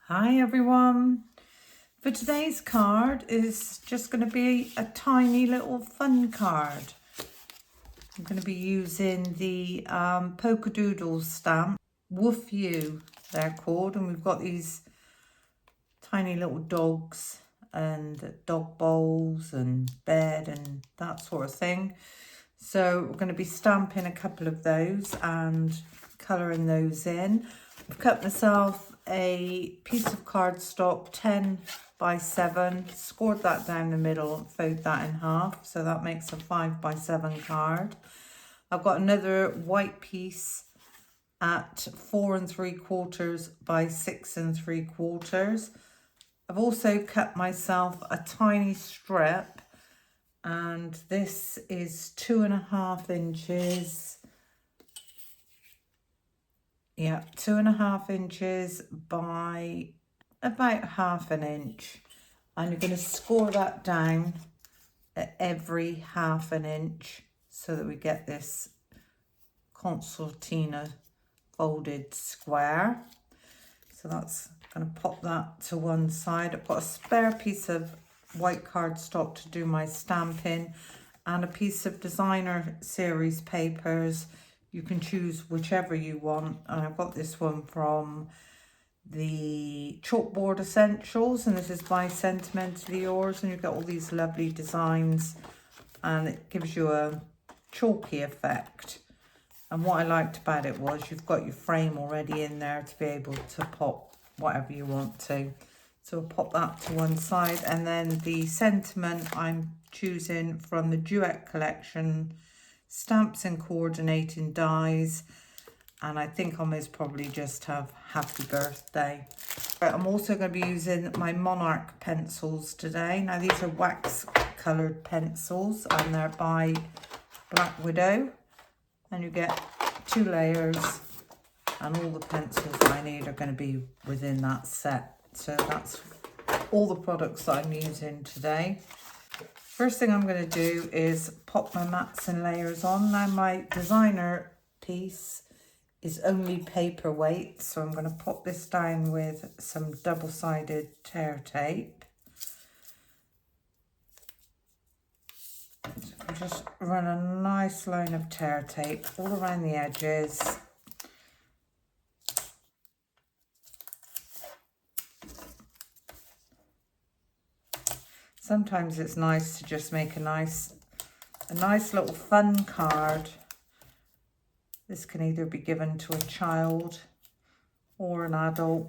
Hi everyone. For today's card is just going to be a tiny little fun card. I'm going to be using the Polka Doodle stamp, Woof You they're called, and we've got these tiny little dogs and dog bowls and bed and that sort of thing. So we're going to be stamping a couple of those and colouring those in. I've cut myself a piece of cardstock 10 by 7, scored that down the middle, fold that in half, so that makes a 5 by 7 card. I've got another white piece at 4 3/4 by 6 3/4. I've also cut myself a tiny strip, and this is 2.5 inches. Yeah, 2.5 inches by about 1/2 inch. And you're going to score that down at every 1/2 inch so that we get this concertina folded square. So that's going to pop that to one side. I've got a spare piece of white cardstock to do my stamping and a piece of designer series papers. You can choose whichever you want, and I've got this one from the Chalkboard Essentials, and this is by Sentimentally Yours, and you get all these lovely designs and it gives you a chalky effect. And what I liked about it was you've got your frame already in there to be able to pop whatever you want to. So I'll pop that to one side, and then the sentiment I'm choosing from the Duet collection, Stamps and Coordinating Dies, and I think I most probably just have Happy Birthday. But I'm also going to be using my Monarch pencils today. Now these are wax coloured pencils and they're by Black Widow, and you get 2 layers, and all the pencils I need are going to be within that set. So that's all the products that I'm using today. First thing I'm going to do is pop my mats and layers on. Now my designer piece is only paperweight, so I'm going to pop this down with some double-sided tear tape. So just run a nice line of tear tape all around the edges. Sometimes it's nice to just make a nice little fun card. This can either be given to a child or an adult,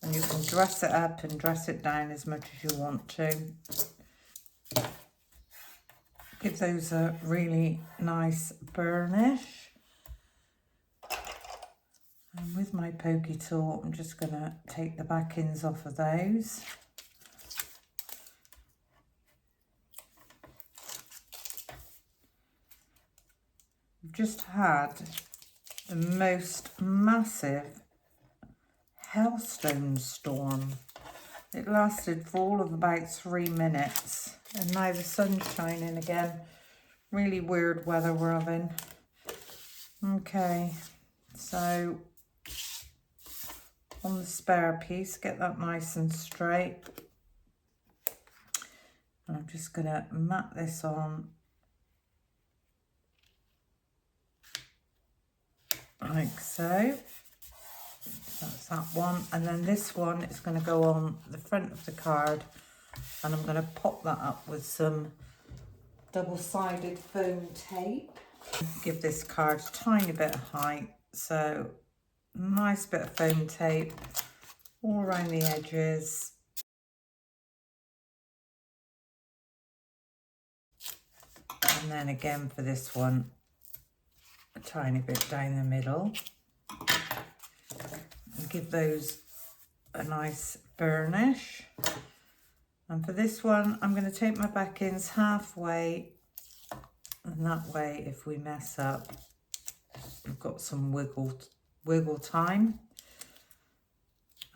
and you can dress it up and dress it down as much as you want to. Give those a really nice burnish. And with my pokey tool, I'm just going to take the backings off of those. We've just had the most massive hailstone storm. It lasted for all of about 3 minutes, and now the sun's shining again. Really weird weather we're having. Okay, so on the spare piece, get that nice and straight. And I'm just going to mat this on like so. That's that one, and then this one is going to go on the front of the card, and I'm going to pop that up with some double-sided foam tape. Give this card a tiny bit of height, so nice bit of foam tape all around the edges. And then again for this one, a tiny bit down the middle. And give those a nice burnish. And for this one, I'm going to take my backings halfway, and that way if we mess up, we've got some wiggle time,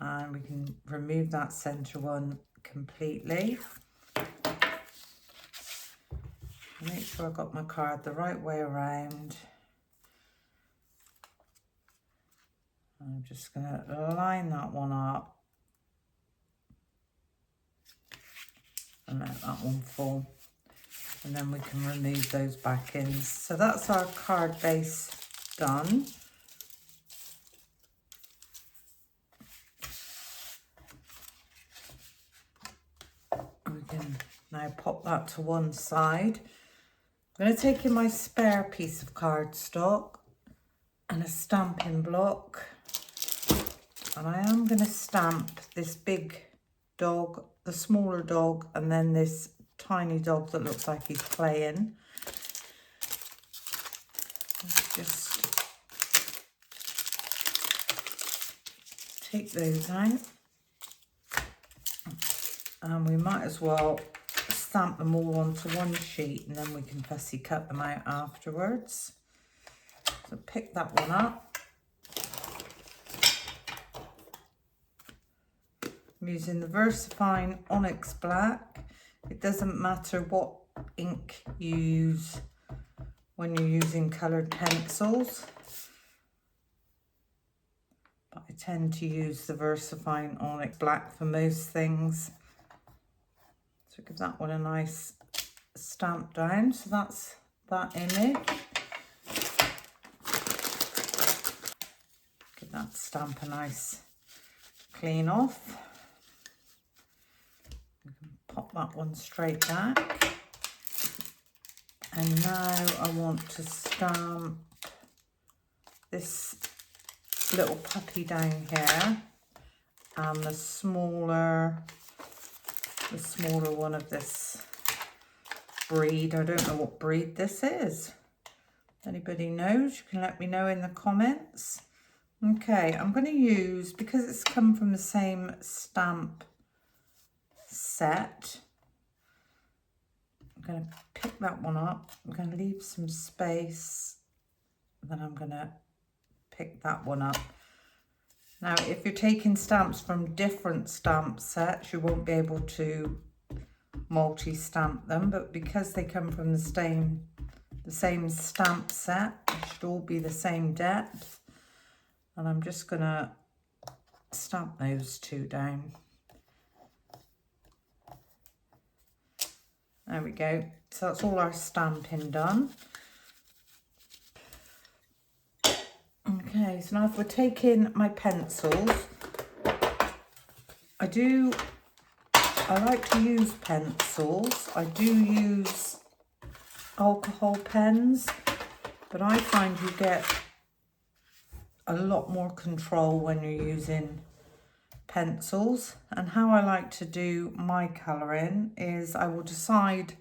and we can remove that center one completely. Make sure I've got my card the right way around. I'm just going to line that one up and let that one fall. And then we can remove those back ends. So that's our card base done. We can now pop that to one side. I'm going to take in my spare piece of cardstock and a stamping block. And I am going to stamp this big dog, the smaller dog, and then this tiny dog that looks like he's playing. Let's just take those out. And we might as well stamp them all onto one sheet and then we can fussy cut them out afterwards. So pick that one up. I'm using the VersaFine Onyx Black. It doesn't matter what ink you use when you're using coloured pencils, but I tend to use the VersaFine Onyx Black for most things. So give that one a nice stamp down. So that's that image. Give that stamp a nice clean off. Pop that one straight back. And now I want to stamp this little puppy down here and the smaller one of this breed. I don't know what breed this is. If anybody knows, you can let me know in the comments. Okay, I'm going to use, because it's come from the same stamp set, I'm going to pick that one up. I'm going to leave some space, then I'm going to pick that one up. Now, if you're taking stamps from different stamp sets, you won't be able to multi-stamp them, but because they come from the same stamp set, they should all be the same depth. And I'm just going to stamp those two down. There we go. So that's all our stamping done. Okay, so now if we're taking my pencils, I like to use pencils. I do use alcohol pens, but I find you get a lot more control when you're using pencils. And how I like to do my colouring is I will decide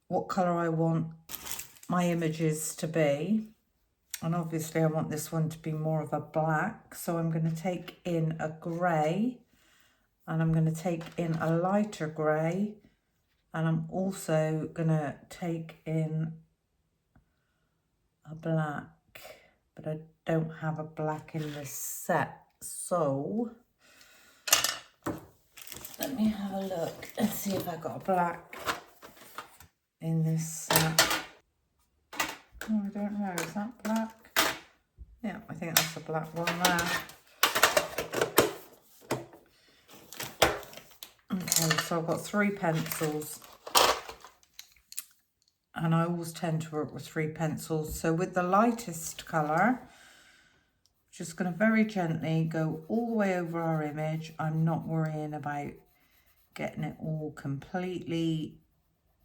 what colour I want my images to be. And obviously I want this one to be more of a black. So I'm going to take in a grey and I'm going to take in a lighter grey. And I'm also going to take in a black, but I don't have a black in this set. So let me have a look and see if I got a black in this set. Oh, I don't know, is that black? Yeah, I think that's a black one there. Okay, so I've got 3 pencils. And I always tend to work with 3 pencils. So with the lightest colour, just going to very gently go all the way over our image. I'm not worrying about getting it all completely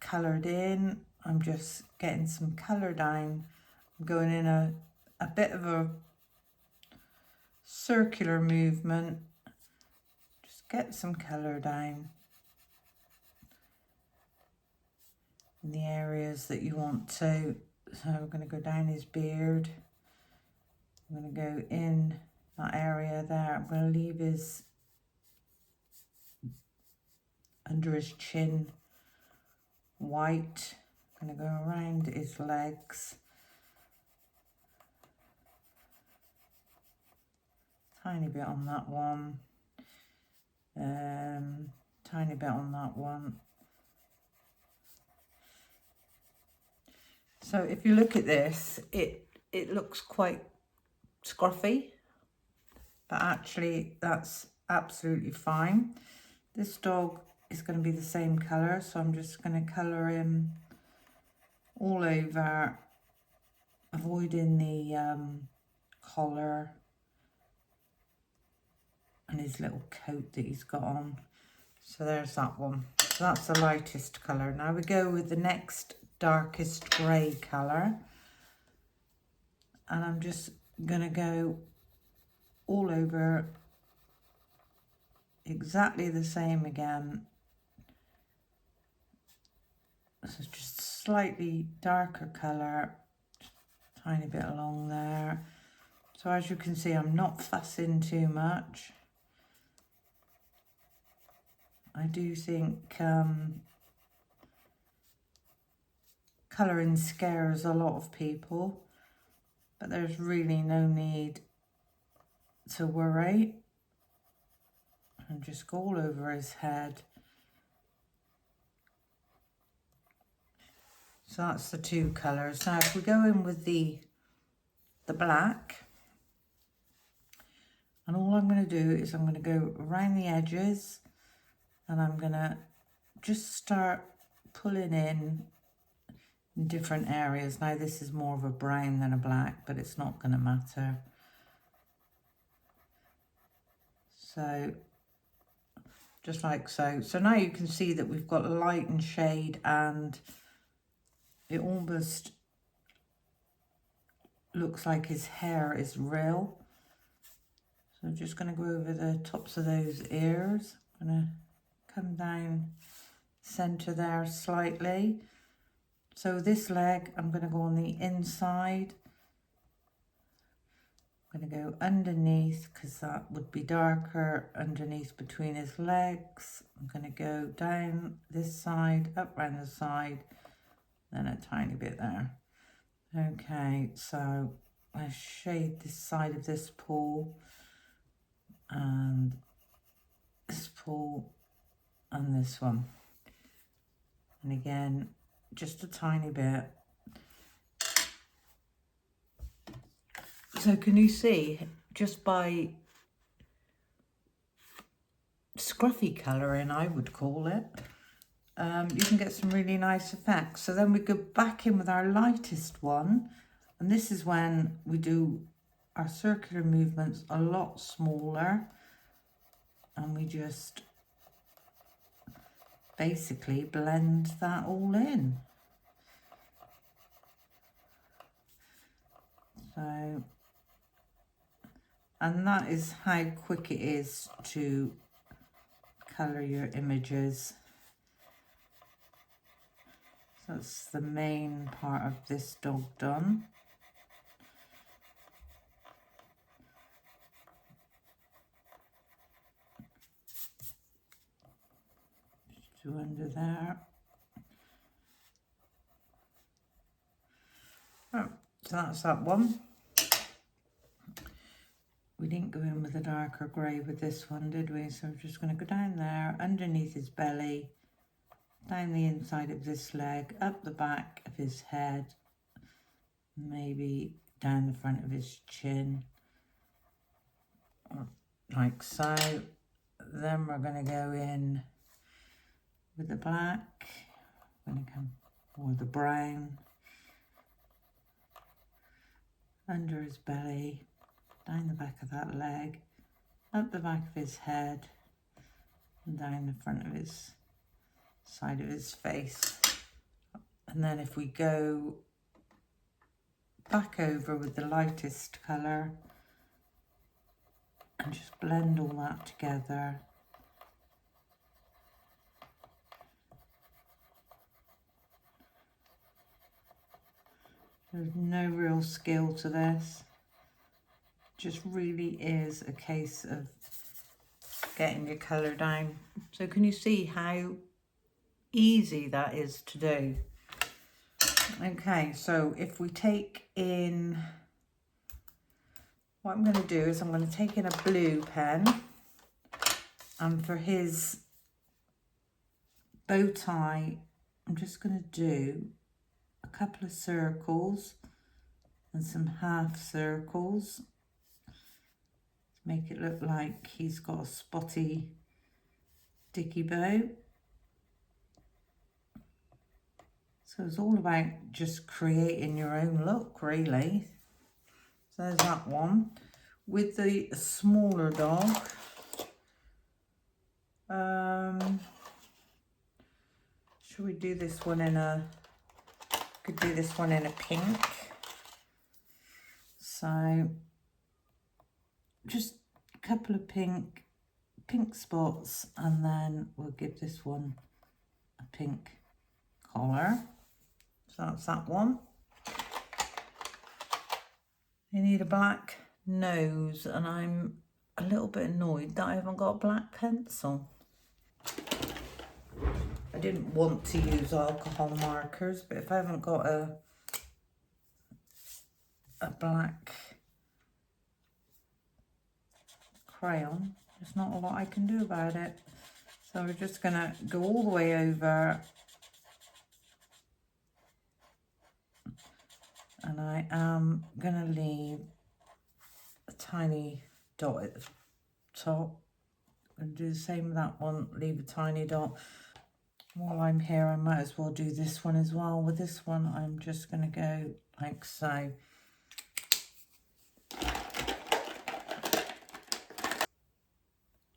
coloured in. I'm just getting some colour down. I'm going in a bit of a circular movement. Just get some colour down in the areas that you want to. So we're going to go down his beard. I'm going to go in that area there. I'm going to leave his, under his chin, white. I'm going to go around his legs. Tiny bit on that one. Tiny bit on that one. So if you look at this, it looks quite scruffy but actually that's absolutely fine. This dog is going to be the same colour, so I'm just going to colour him all over, avoiding the collar and his little coat that he's got on. So there's that one. So that's the lightest colour. Now we go with the next darkest grey colour, and I'm just going to go all over exactly the same again. This is just slightly darker colour, tiny bit along there. So as you can see, I'm not fussing too much. I do think colouring scares a lot of people, but there's really no need to worry. And just go all over his head. So that's the two colours. Now if we go in with the black, and all I'm going to do is I'm going to go around the edges, and I'm going to just start pulling in different areas. Now this is more of a brown than a black, but it's not going to matter. So just like so. So now you can see that we've got light and shade, and it almost looks like his hair is real. So I'm just going to go over the tops of those ears. I'm going to come down center there slightly. So this leg, I'm going to go on the inside. I'm going to go underneath, because that would be darker underneath between his legs. I'm going to go down this side, up around the side, then a tiny bit there. Okay, so I shade this side of this paw, and this paw, and this one. And again, just a tiny bit. So can you see, just by scruffy colouring, I would call it, you can get some really nice effects. So then we go back in with our lightest one, and this is when we do our circular movements a lot smaller, and we just basically blend that all in. So, and that is how quick it is to colour your images. So that's the main part of this dog done. Just do under there. Oh, so that's that one. We didn't go in with a darker grey with this one, did we? So I'm just going to go down there, underneath his belly, down the inside of this leg, up the back of his head, maybe down the front of his chin, like so. Then we're going to go in with the black, or the brown, under his belly, down the back of that leg, up the back of his head, and down the front of his side of his face. And then if we go back over with the lightest colour and just blend all that together. There's no real skill to this. Just really is a case of getting your colour down. So can you see how easy that is to do? Okay, so if we take in, what I'm going to do is I'm going to take in a blue pen, and for his bow tie, I'm just going to do a couple of circles and some half circles. make it look like he's got a spotty dicky bow. So it's all about just creating your own look, really. So there's that one. With the smaller dog, should we do this one in a, could do this one in a pink. So just a couple of pink spots, and then we'll give this one a pink collar. So that's that one. You need a black nose, and I'm a little bit annoyed that I haven't got a black pencil. I didn't want to use alcohol markers, but if I haven't got a black crayon, there's not a lot I can do about it. So we're just gonna go all the way over, and I am gonna leave a tiny dot at the top. I'm gonna do the same with that one, leave a tiny dot. While I'm here, I might as well do this one as well. With this one, I'm just gonna go like so.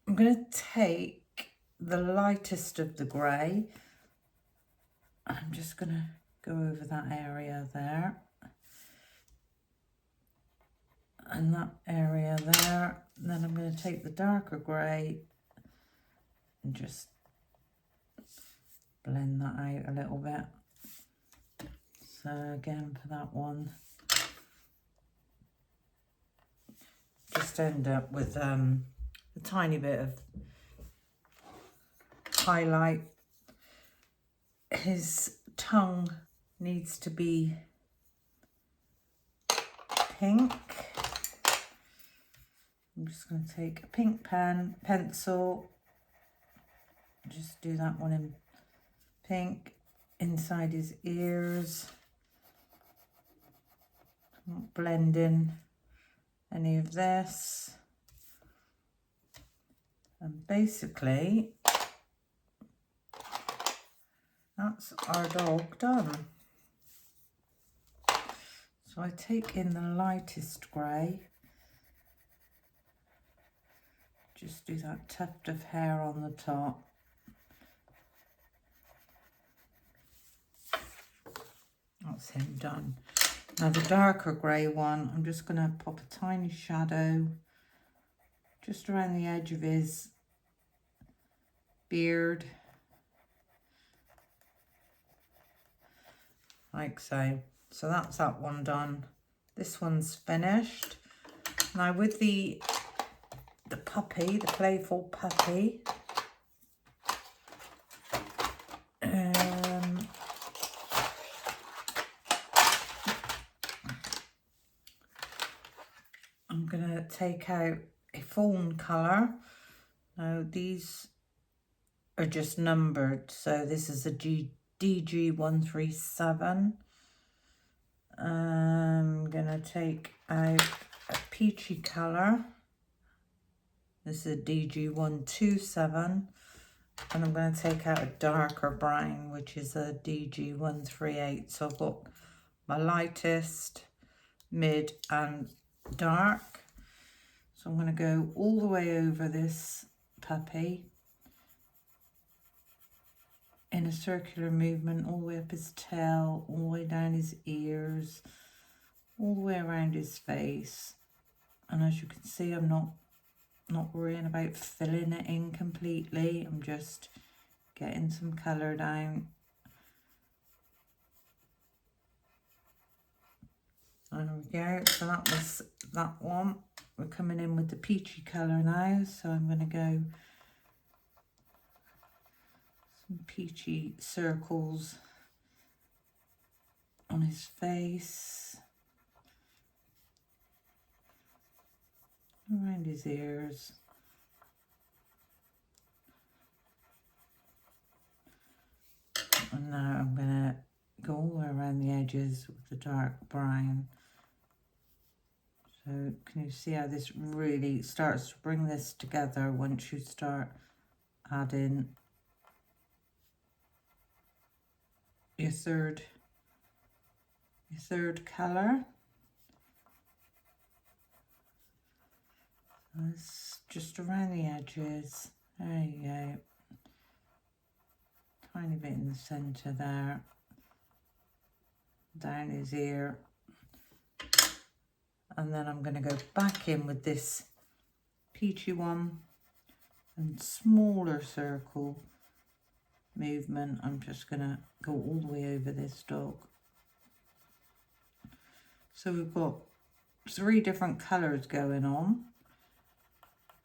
I'm going to take the lightest of the grey. I'm just going to go over that area there. And that area there. And then I'm going to take the darker grey and just blend that out a little bit. So again, for that one, just end up with a tiny bit of highlight. His tongue needs to be pink. I'm just going to take a pink pencil, just do that one in pink, inside his ears. I'm not blending any of this. And basically, that's our dog done. So I take in the lightest grey, just do that tuft of hair on the top. That's him done. Now the darker grey one, I'm just going to pop a tiny shadow just around the edge of his beard, like so. So that's that one done. This one's finished. Now with the puppy, the playful puppy, I'm gonna take out a fawn colour. Now these are just numbered, so this is a DG137. I'm gonna take out a peachy colour. This is a DG127, and I'm going to take out a darker brown, which is a DG138. So I've got my lightest, mid and dark. So I'm going to go all the way over this puppy in a circular movement, all the way up his tail, all the way down his ears, all the way around his face. And as you can see, I'm not worrying about filling it in completely. I'm just getting some colour down. There we go. So that was that one. We're coming in with the peachy colour now. So I'm going to go some peachy circles on his face, around his ears. And now I'm going to go all the way around the edges with the dark brown. So So can you see how this really starts to bring this together once you start adding your third colour. It's just around the edges. There you go. Tiny bit in the centre there. Down his ear. And then I'm going to go back in with this peachy one and smaller circle movement. I'm just going to go all the way over this dog. So we've got 3 different colours going on.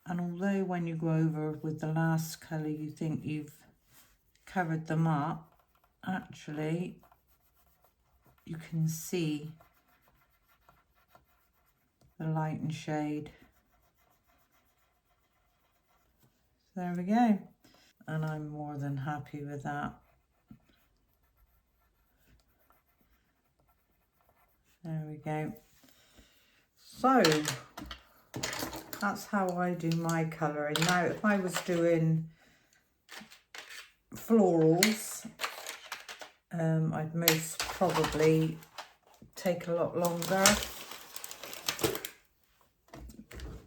And although when you go over with the last colour you think you've covered them up, actually you can see the light and shade. So there we go. And I'm more than happy with that. There we go. So that's how I do my colouring. Now if I was doing florals, I'd most probably take a lot longer.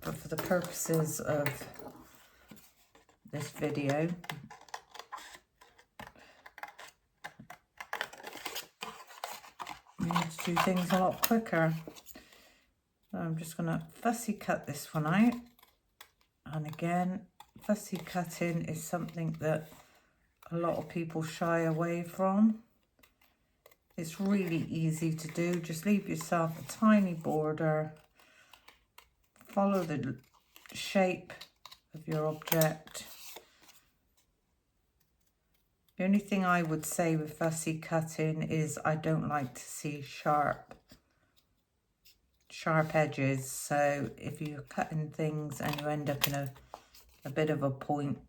But for the purposes of this video, we need to do things a lot quicker. So I'm just going to fussy cut this one out. And again, fussy cutting is something that a lot of people shy away from. It's really easy to do. Just leave yourself a tiny border. Follow the shape of your object. The only thing I would say with fussy cutting is I don't like to see sharp edges. So if you're cutting things and you end up in a bit of a point,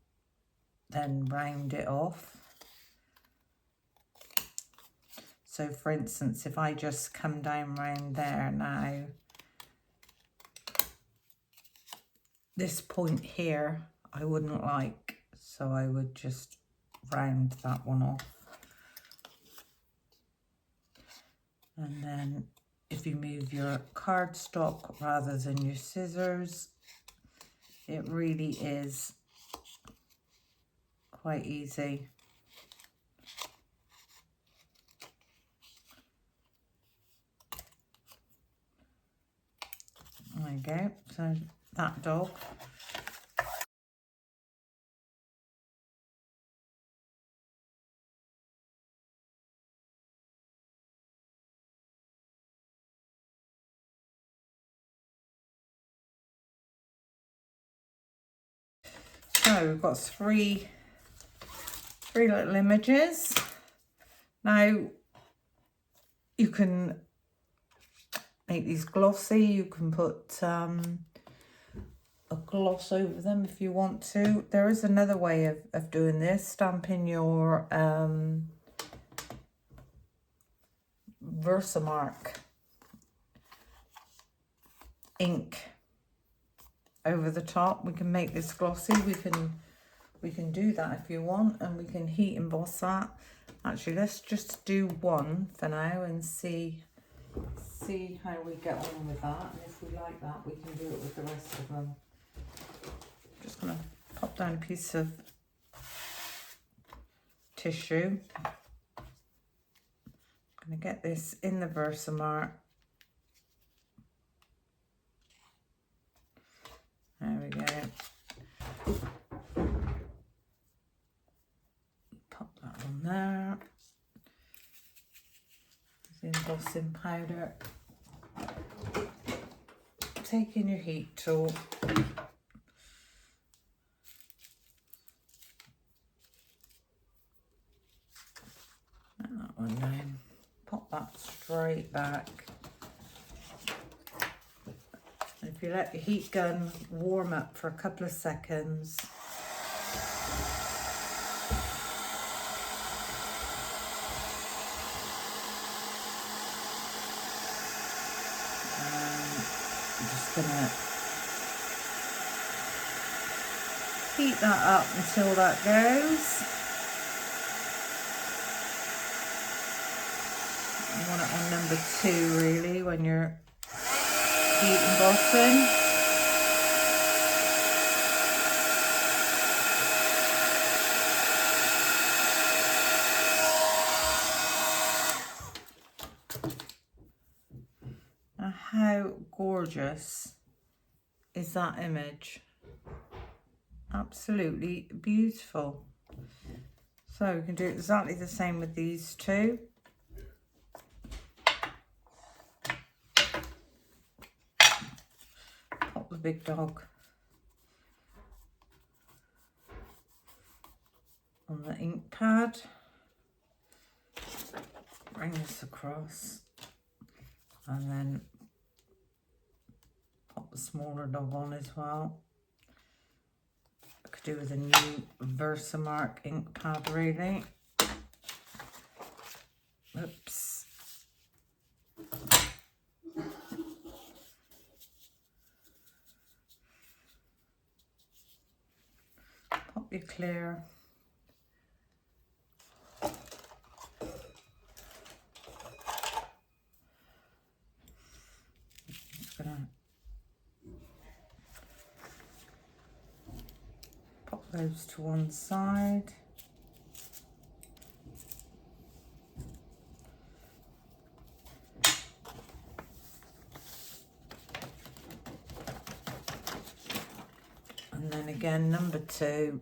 then round it off. So for instance, if I just come down round there now, this point here I wouldn't like, so I would just round that one off. And then if you move your cardstock rather than your scissors, it really is quite easy. There you go. So that dog. So we've got three little images. Now you can make these glossy. You can put a gloss over them if you want to. There is another way of doing this. Stamping your Versamark ink over the top. We can make this glossy. We can do that if you want, and we can heat emboss that. Actually, let's just do one for now and see how we get on with that. And if we like that, we can do it with the rest of them. Just gonna pop down a piece of tissue. I'm gonna get this in the Versamark. There we go. Pop that on there. The embossing powder. Taking your heat tool. And that one down. Pop that straight back. And if you let your heat gun warm up for a couple of seconds, gonna heat that up until that goes. You want it on number 2 really when you're heat embossing. Now how gorgeous is that image? Absolutely beautiful. So we can do exactly the same with these two. Pop the big dog on the ink pad. Bring this across and then pop the smaller dog on as well. I could do with a new Versamark ink pad really. Oops. Pop your clear. Just gonna pop those to one side. And then again, number 2.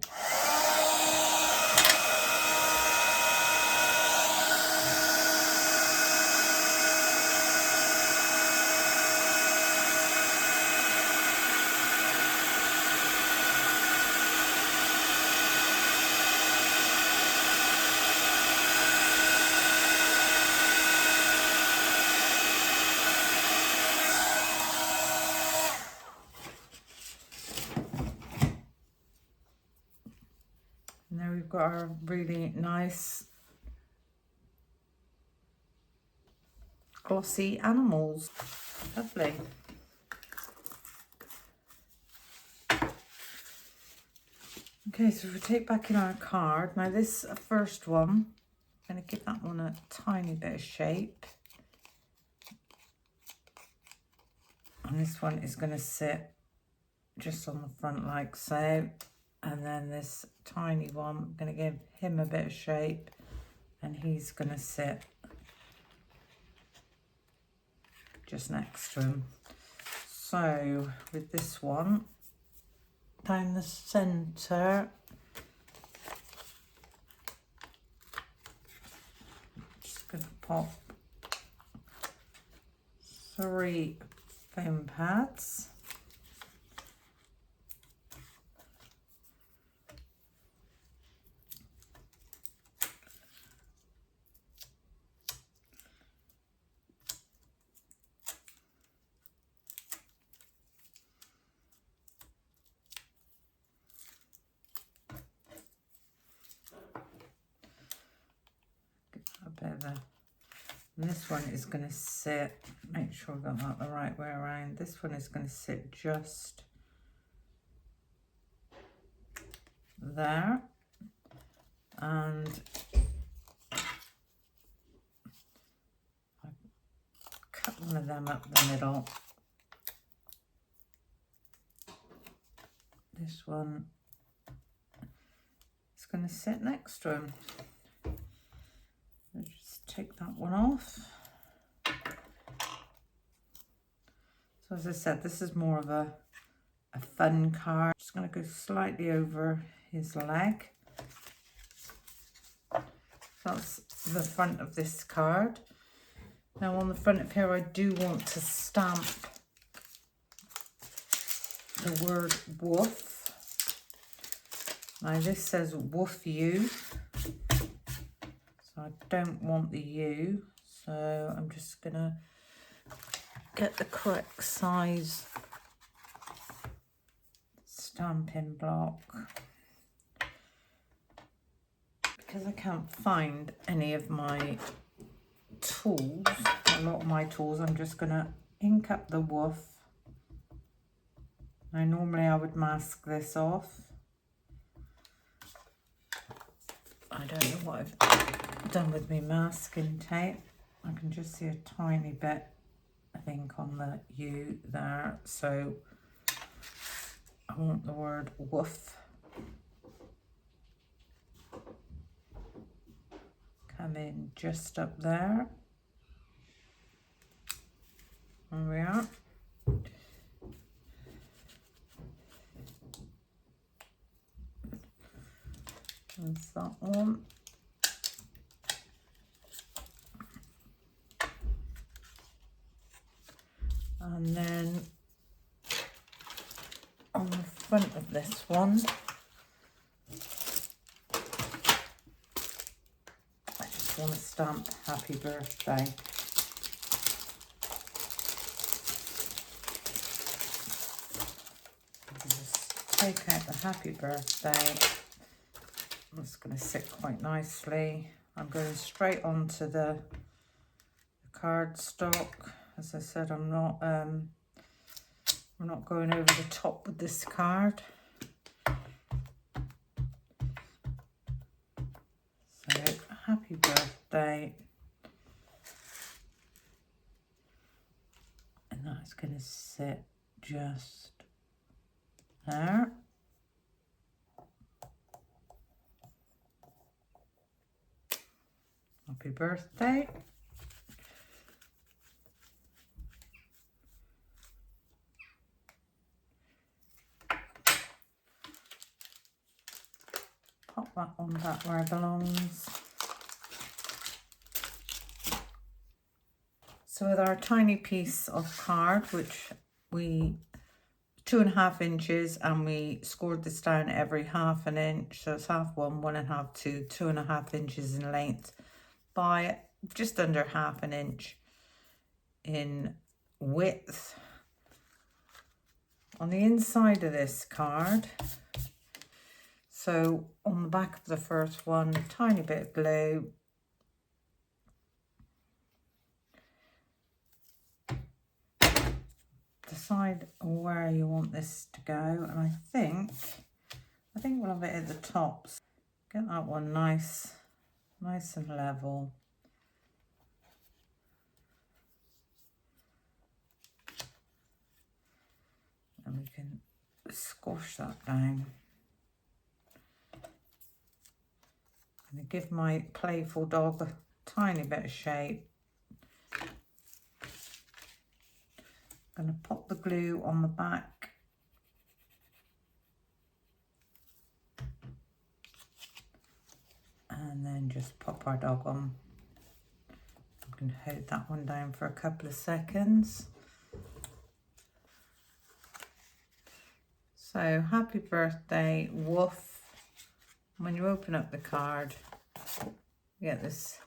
And there we've got our really nice glossy animals. Lovely. Okay, so if we take back in our card, now this first one, I'm going to give that one a tiny bit of shape. And this one is going to sit just on the front like so. And then this tiny one, I'm going to give him a bit of shape and he's going to sit just next to him. So with this one, down the centre, just going to pop 3 foam pads. And this one is going to sit, make sure I've got that the right way around. This one is going to sit just there. And I cut one of them up the middle. This one is going to sit next to him. Just take that one off. So as I said, this is more of a fun card. Just going to go slightly over his leg. That's the front of this card. Now on the front of here, I do want to stamp the word woof. Now this says woof you. I don't want the U, so I'm just gonna get the correct size stamping block because I can't find any of my tools. A lot of my tools, I'm just gonna ink up the woof Now normally I would mask this off. I don't know what I've done with my masking tape. I can just see a tiny bit, I think, on the U there. So I want the word woof come in just up there. There we are. That's that one. And then on the front of this one, I just want to stamp happy birthday. Just take out the happy birthday. That's going to sit quite nicely. I'm going straight onto the cardstock. As I said, we're not going over the top with this card. So happy birthday. And that's going to sit just there. Happy birthday. Pop that one back where it belongs. So with our tiny piece of card, which we 2.5 inches, and we scored this down every 1/2 inch, so it's 1/2, 1.5, 2, 2.5 inches in length by just under 1/2 inch in width. On the inside of this card, so on the back of the first one, tiny bit of glue. Decide where you want this to go, and I think we'll have it at the tops. Get that one nice and level. And we can squash that down. I'm going to give my playful dog a tiny bit of shape. I'm going to pop the glue on the back. And then just pop our dog on. I can hold that one down for a couple of seconds. So happy birthday, woof. When you open up the card, you get this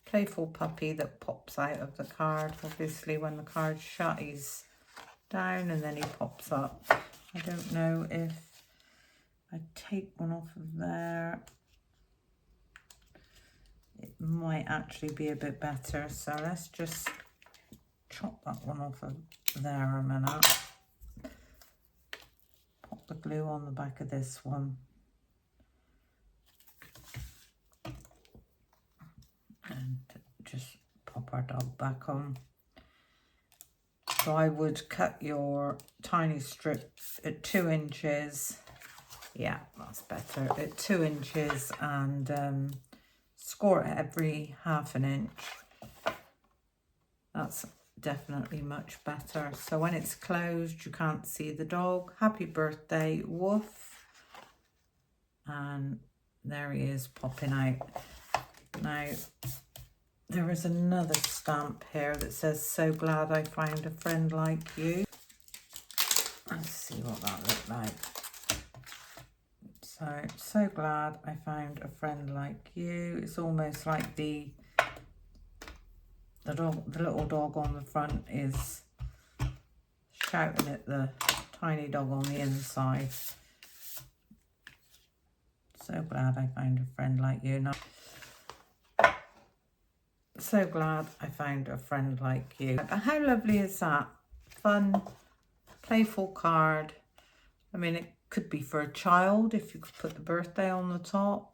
playful puppy that pops out of the card. Obviously when the card's shut, he's down and then he pops up. I don't know if I take one off of there, it might actually be a bit better. So let's just chop that one off of there a minute. Pop the glue on the back of this one. And just pop our dog back on. So I would cut your tiny strip at 2 inches. Yeah, that's better. At 2 inches, and score it every 1/2 inch. That's definitely much better. So when it's closed, you can't see the dog. Happy birthday, woof. And there he is popping out. Now, there is another stamp here that says, so glad I found a friend like you. Let's see what that looked like. So glad I found a friend like you. It's almost like the little dog on the front is shouting at the tiny dog on the inside. So glad I found a friend like you. Now, so glad I found a friend like you. How lovely is that? Fun, playful card. I mean, it could be for a child if you could put the birthday on the top.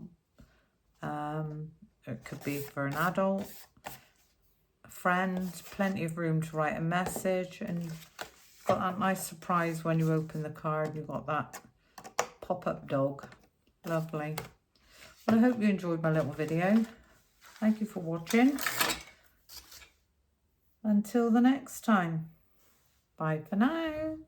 It could be for an adult, a friend, plenty of room to write a message, and you've got that nice surprise when you open the card. You've got that pop-up dog. Lovely. Well, I hope you enjoyed my little video. Thank you for watching. Until the next time. Bye for now.